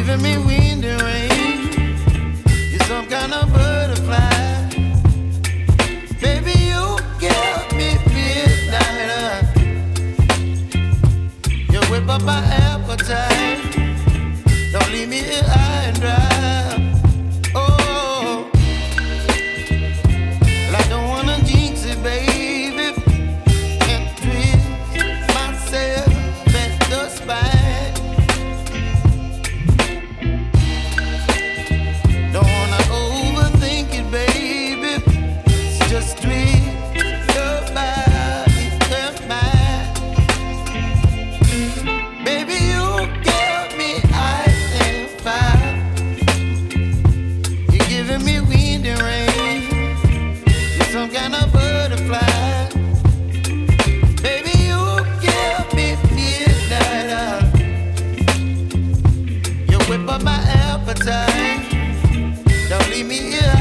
giving me wind and rain. You're some kind of butterfly. Baby, you give me midnight. You whip up my appetite. Don't leave me here high and dry. Oh, well, I don't wanna jinx it, baby, and twist myself at the spine. Don't wanna overthink it, baby. It's just twist your body and mine. Baby, you give me ice and fire. You're giving me wind and rain. You're some kind of butterfly. Baby, you give me midnight. You whip up my appetite. Don't leave me here